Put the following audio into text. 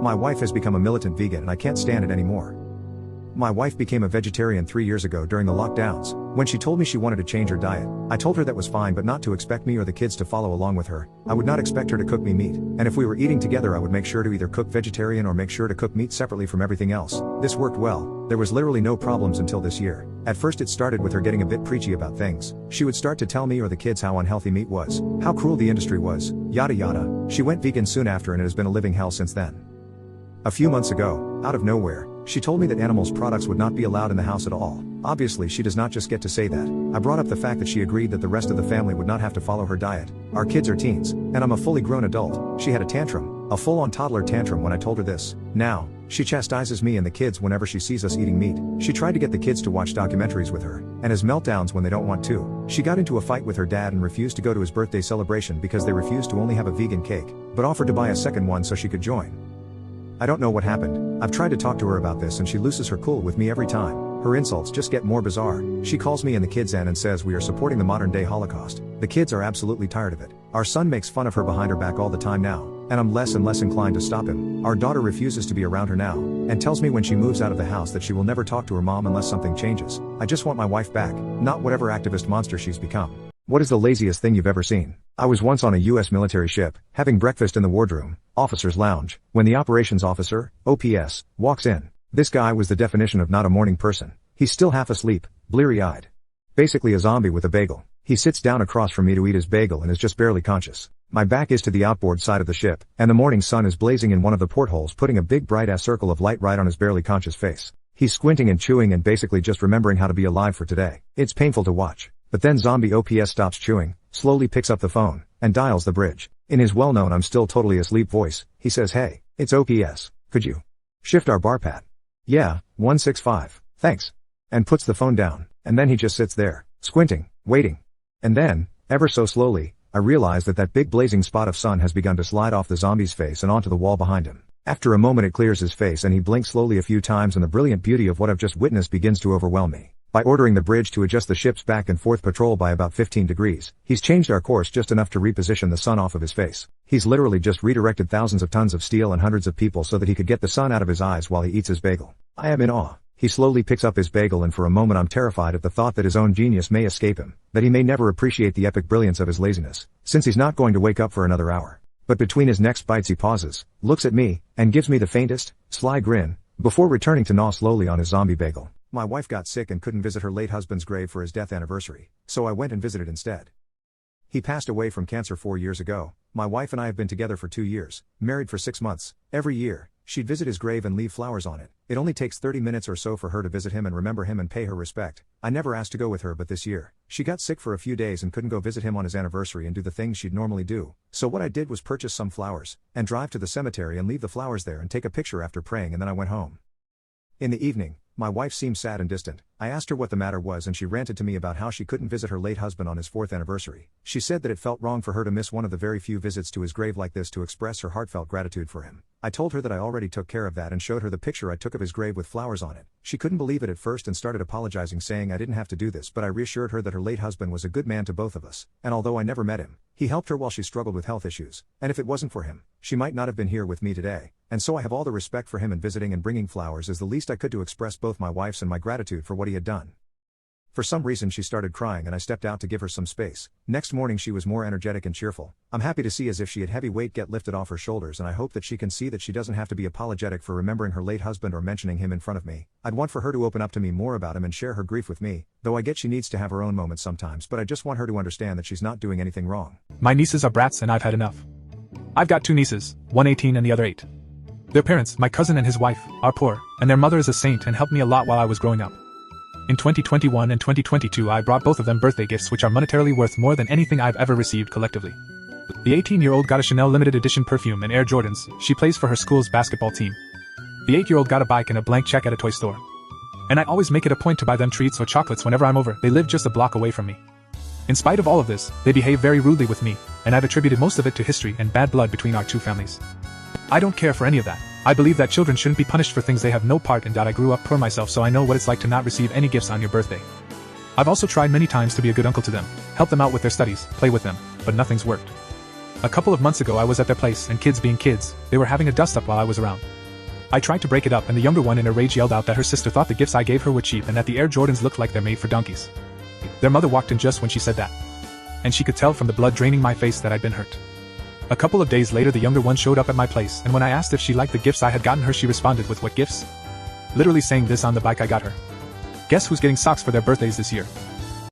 My wife has become a militant vegan and I can't stand it anymore. My wife became a vegetarian 3 years ago during the lockdowns. When she told me she wanted to change her diet, I told her that was fine but not to expect me or the kids to follow along with her. I would not expect her to cook me meat, and if we were eating together I would make sure to either cook vegetarian or make sure to cook meat separately from everything else. This worked well. There was literally no problems until this year. At first it started with her getting a bit preachy about things. She would start to tell me or the kids how unhealthy meat was, how cruel the industry was, yada yada. She went vegan soon after and it has been a living hell since then. A few months ago, out of nowhere, she told me that animals products would not be allowed in the house at all. Obviously she does not just get to say that. I brought up the fact that she agreed that the rest of the family would not have to follow her diet. Our kids are teens, and I'm a fully grown adult. She had a tantrum, a full-on toddler tantrum when I told her this. Now, she chastises me and the kids whenever she sees us eating meat. She tried to get the kids to watch documentaries with her, and has meltdowns when they don't want to. She got into a fight with her dad and refused to go to his birthday celebration because they refused to only have a vegan cake, but offered to buy a second one so she could join. I don't know what happened. I've tried to talk to her about this and she loses her cool with me every time. Her insults just get more bizarre. She calls me and the kids in and says we are supporting the modern day Holocaust. The kids are absolutely tired of it. Our son makes fun of her behind her back all the time now, and I'm less and less inclined to stop him. Our daughter refuses to be around her now, and tells me when she moves out of the house that she will never talk to her mom unless something changes. I just want my wife back, not whatever activist monster she's become. What is the laziest thing you've ever seen? I was once on a US military ship, having breakfast in the wardroom, officer's lounge, when the operations officer, OPS, walks in. This guy was the definition of not a morning person. He's still half asleep, bleary-eyed. Basically a zombie with a bagel. He sits down across from me to eat his bagel and is just barely conscious. My back is to the outboard side of the ship, and the morning sun is blazing in one of the portholes, putting a big bright-ass circle of light right on his barely conscious face. He's squinting and chewing and basically just remembering how to be alive for today. It's painful to watch. But then zombie OPS stops chewing, slowly picks up the phone, and dials the bridge. In his well-known I'm still totally asleep voice, he says, "Hey, it's OPS. Could you shift our bar pat?" "Yeah, 165. Thanks." And puts the phone down, and then he just sits there, squinting, waiting. And then, ever so slowly, I realize that big blazing spot of sun has begun to slide off the zombie's face and onto the wall behind him. After a moment it clears his face and he blinks slowly a few times and the brilliant beauty of what I've just witnessed begins to overwhelm me. By ordering the bridge to adjust the ship's back and forth patrol by about 15 degrees, he's changed our course just enough to reposition the sun off of his face. He's literally just redirected thousands of tons of steel and hundreds of people so that he could get the sun out of his eyes while he eats his bagel. I am in awe. He slowly picks up his bagel and for a moment I'm terrified at the thought that his own genius may escape him, that he may never appreciate the epic brilliance of his laziness, since he's not going to wake up for another hour. But between his next bites he pauses, looks at me, and gives me the faintest, sly grin, before returning to gnaw slowly on his zombie bagel. My wife got sick and couldn't visit her late husband's grave for his death anniversary, so I went and visited instead. He passed away from cancer 4 years ago. My wife and I have been together for 2 years, married for 6 months. Every year, she'd visit his grave and leave flowers on it. It only takes 30 minutes or so for her to visit him and remember him and pay her respect. I never asked to go with her, but this year, she got sick for a few days and couldn't go visit him on his anniversary and do the things she'd normally do. So what I did was purchase some flowers, and drive to the cemetery and leave the flowers there and take a picture after praying, and then I went home. In the evening, my wife seemed sad and distant. I asked her what the matter was and she ranted to me about how she couldn't visit her late husband on his 4th anniversary. She said that it felt wrong for her to miss one of the very few visits to his grave like this to express her heartfelt gratitude for him. I told her that I already took care of that and showed her the picture I took of his grave with flowers on it. She couldn't believe it at first and started apologizing, saying I didn't have to do this, but I reassured her that her late husband was a good man to both of us, and although I never met him, he helped her while she struggled with health issues, and if it wasn't for him, she might not have been here with me today. And so I have all the respect for him, and visiting and bringing flowers is the least I could to express both my wife's and my gratitude for what he had done. For some reason she started crying and I stepped out to give her some space. Next morning she was more energetic and cheerful. I'm happy to see as if she had heavy weight get lifted off her shoulders, and I hope that she can see that she doesn't have to be apologetic for remembering her late husband or mentioning him in front of me. I'd want for her to open up to me more about him and share her grief with me, though I get she needs to have her own moments sometimes, but I just want her to understand that she's not doing anything wrong. My nieces are brats and I've had enough. I've got 2 nieces, one 18 and the other 8. Their parents, my cousin and his wife, are poor, and their mother is a saint and helped me a lot while I was growing up. In 2021 and 2022 I brought both of them birthday gifts which are monetarily worth more than anything I've ever received collectively. The 18-year-old got a Chanel limited edition perfume and Air Jordans. She plays for her school's basketball team. The 8-year-old got a bike and a blank check at a toy store. And I always make it a point to buy them treats or chocolates whenever I'm over. They live just a block away from me. In spite of all of this, they behave very rudely with me, and I've attributed most of it to history and bad blood between our 2 families. I don't care for any of that. I believe that children shouldn't be punished for things they have no part in. I grew up poor myself, so I know what it's like to not receive any gifts on your birthday. I've also tried many times to be a good uncle to them, help them out with their studies, play with them, but nothing's worked. A couple of months ago I was at their place and kids being kids, they were having a dust-up while I was around. I tried to break it up and the younger one in a rage yelled out that her sister thought the gifts I gave her were cheap and that the Air Jordans looked like they're made for donkeys. Their mother walked in just when she said that. And she could tell from the blood draining my face that I'd been hurt. A couple of days later the younger one showed up at my place and when I asked if she liked the gifts I had gotten her she responded with, "What gifts?" Literally saying this on the bike I got her. Guess who's getting socks for their birthdays this year?